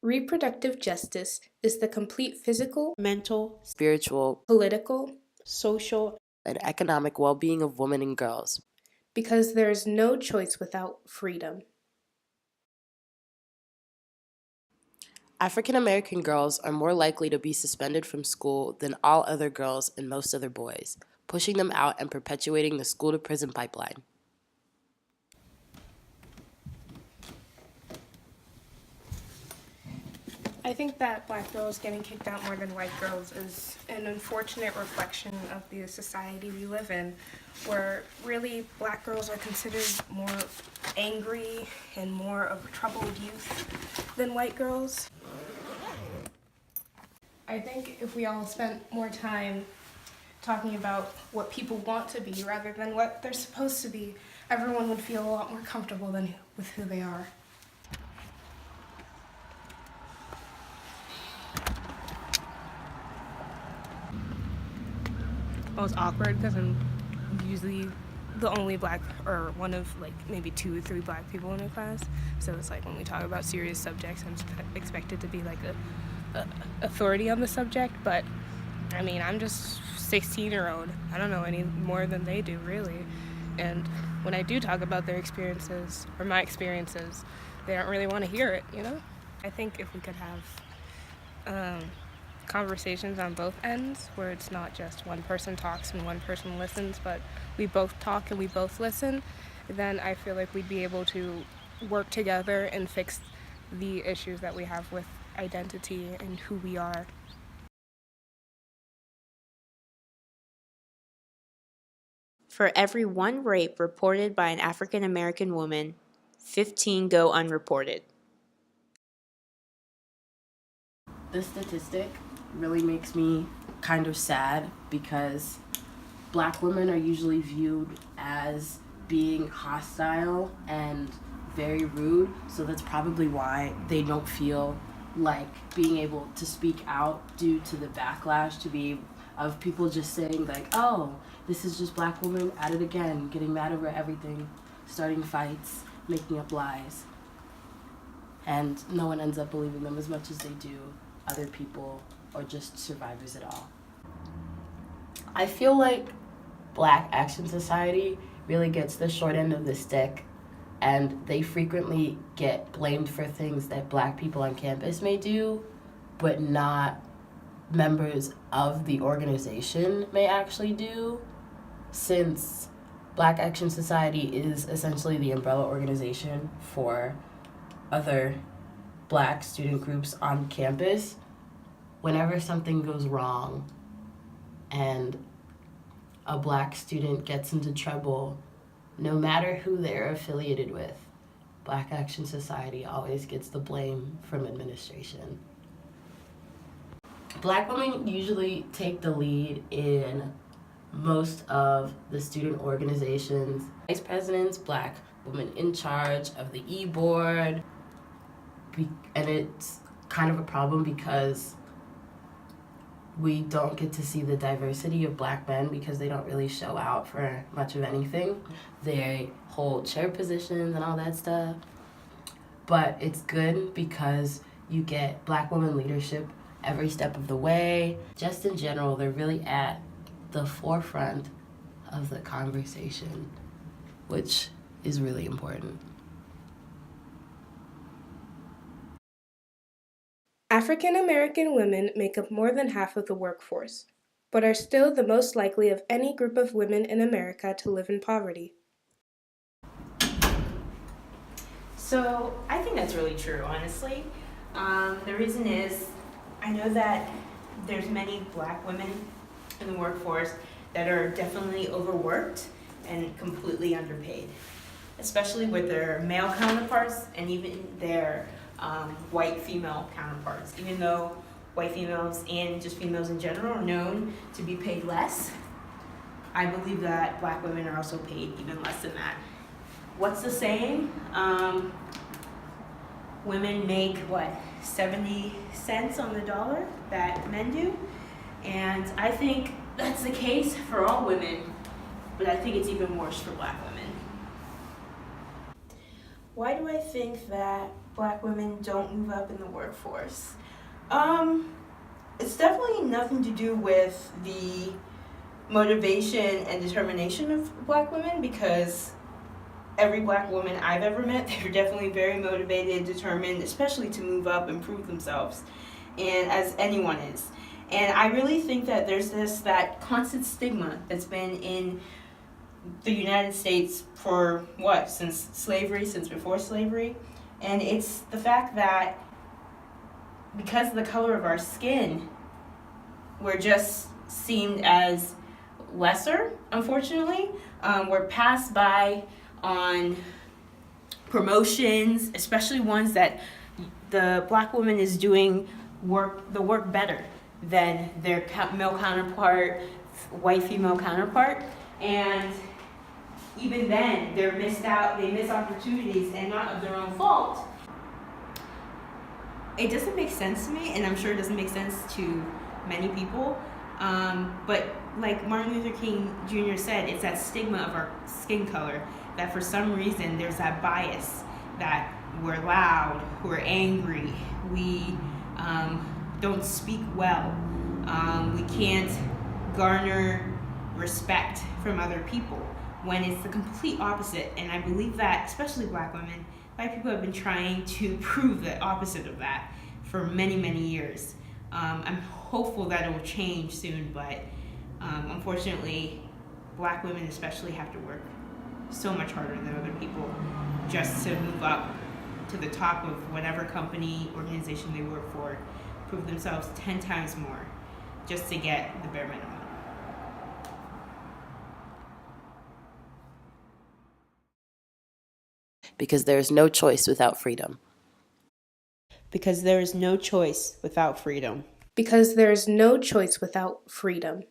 Reproductive justice is the complete physical, mental, spiritual, political, social, and economic well-being of women and girls. Because there is no choice without freedom. African American girls are more likely to be suspended from school than all other girls and most other boys, pushing them out and perpetuating the school-to-prison pipeline. I think that black girls getting kicked out more than white girls is an unfortunate reflection of the society we live in, where really black girls are considered more angry and more of a troubled youth than white girls. I think if we all spent more time talking about what people want to be rather than what they're supposed to be, everyone would feel a lot more comfortable with who they are. Well, it's awkward because I'm usually the only black, or one of like maybe 2 or 3 black people in a class. So it's like when we talk about serious subjects, I'm expected to be like a authority on the subject. But I mean, I'm just 16-year-old. I don't know any more than they do, really. And when I do talk about their experiences or my experiences, they don't really want to hear it, you know? I think if we could have conversations on both ends where it's not just one person talks and one person listens, but we both talk and we both listen, then I feel like we'd be able to work together and fix the issues that we have with identity and who we are. For every 1 rape reported by an African American woman, 15 go unreported. This statistic really makes me kind of sad because black women are usually viewed as being hostile and very rude, so that's probably why they don't feel like being able to speak out due to the backlash of people just saying like, oh, this is just black women at it again, getting mad over everything, starting fights, making up lies. And no one ends up believing them as much as they do other people or just survivors at all. I feel like Black Action Society really gets the short end of the stick, and they frequently get blamed for things that black people on campus may do, but not members of the organization may actually do, since Black Action Society is essentially the umbrella organization for other black student groups on campus. Whenever something goes wrong and a black student gets into trouble, no matter who they're affiliated with, Black Action Society always gets the blame from administration. Black women usually take the lead in most of the student organizations. Vice presidents, black women in charge of the e-board, and it's kind of a problem because we don't get to see the diversity of black men because they don't really show out for much of anything. They hold chair positions and all that stuff. But it's good because you get black women leadership every step of the way. Just in general, they're really at the forefront of the conversation, which is really important. African American women make up more than half of the workforce, but are still the most likely of any group of women in America to live in poverty. So I think that's really true, honestly. The reason is, I know that there's many black women in the workforce that are definitely overworked and completely underpaid, especially with their male counterparts and even their white female counterparts. Even though white females and just females in general are known to be paid less, I believe that black women are also paid even less than that. What's the saying? Women make, 70 cents on the dollar that men do? And I think that's the case for all women, but I think it's even worse for black women. Why do I think that black women don't move up in the workforce? It's definitely nothing to do with the motivation and determination of black women, because every black woman I've ever met, they're definitely very motivated, determined, especially to move up and prove themselves, and as anyone is. And I really think that there's that constant stigma that's been in the United States for what, since slavery, since before slavery. And it's the fact that because of the color of our skin, we're just seen as lesser, unfortunately. We're passed by on promotions, especially ones that the black woman is doing the work better than their male counterpart, white female counterpart. And even then, they miss opportunities, and not of their own fault. It doesn't make sense to me, and I'm sure it doesn't make sense to many people. But like Martin Luther King Jr. said, it's that stigma of our skin color that for some reason there's that bias that we're loud, we're angry, we don't speak well, we can't garner respect from other people, when it's the complete opposite. And I believe that, especially black people have been trying to prove the opposite of that for many, many years. I'm hopeful that it will change soon, but unfortunately, black women especially have to work so much harder than other people just to move up to the top of whatever company, organization they work for, prove themselves 10 times more just to get the bare minimum. Because there is no choice without freedom. Because there is no choice without freedom. Because there is no choice without freedom.